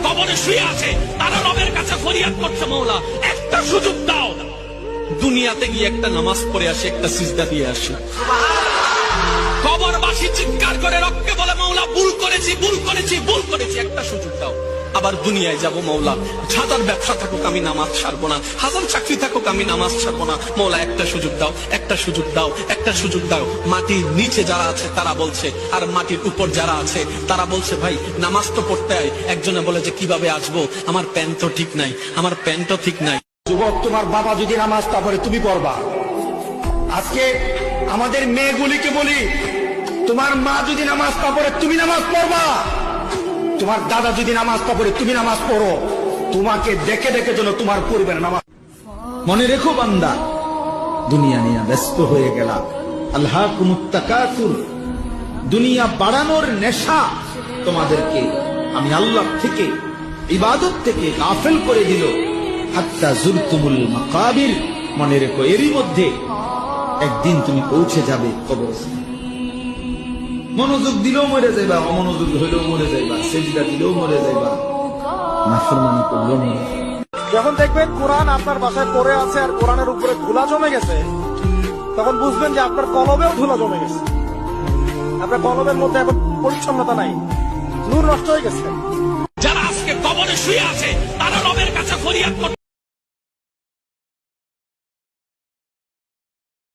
কবরে শুয়ে আছে তারা রবের কাছে ফরিয়াদ করছে, মওলা একটা সুযোগ দাও, দুনিয়াতে গিয়ে একটা নামাজ পড়ে আসে, একটা সিজদা দিয়ে আসে। কবরবাসী চিৎকার করে রবকে বলে, মওলা ভুল করেছি, ভুল করেছি, ভুল করেছি, একটা সুযোগ দাও। আবার দুনিয়ায় যাব মওলা, হাজার ব্যবসা থাকুক আমি নামাজ ছাড়বো না, হাজার চাকরি থাকুক আমি নামাজ ছাড়বো না, মওলা একটা সুযোগ দাও, একটা সুযোগ দাও, একটা সুযোগ দাও। মাটির নিচে যারা আছে তারা বলছে, আর মাটির উপর যারা আছে তারা বলছে, ভাই নামাজ তো পড়তে হয়। একজনে বলে যে কিভাবে আসবো, আমার প্যান্ট তো ঠিক নাই, আমার প্যান্টও ঠিক নাই। যুবক, তোমার বাবা যদি নামাজ না পড়ে তুমি পড়বা। আজকে আমাদের মেয়েগুলিকে বলি, তোমার মা যদি নামাজ না পড়ে তুমি নামাজ পড়বা, তোমার দাদা যদি নামাজ না পড়ে তুমি নামাজ পড়ো। তোমাকে দেখে দেখে যেন তোমার পরিবারের নামাজ। মনে রেখো বান্দা, দুনিয়া নিয়ে ব্যস্ত হয়ে গেলা। আল্লাহকুমুত তাকাসুর, দুনিয়া বাড়ানোর নেশা তোমাদেরকে আমি আল্লাহ থেকে, ইবাদত থেকে গাফেল করে দিল। হাত্তা জুরতুমুল মাকাবির, মনে রেখো এরই মধ্যে একদিন তুমি পৌঁছে যাবে কবরস্থানে। মনোযোগ দিলেও মরে যাইবা, অমনোযোগ হইলেও মরে যাইবা, সেজদা দিলেও মরে যাইবা, নাফরমানি করলেও মরে যাইবা। যখন দেখবেন কোরআন আপনার বাসায় পড়ে আছে আর কোরআনের উপরে ধুলা জমে গেছে, তখন বুঝবেন যে আপনার কলবেও ধুলা জমে গেছে। আপনার কলবের মধ্যে এখন পরিচ্ছন্নতা নাই, নূর নষ্ট হয়ে গেছে। যারা আজকে কবরে শুয়ে আছে তারা রবের কাছে ফরিয়াদ করছে।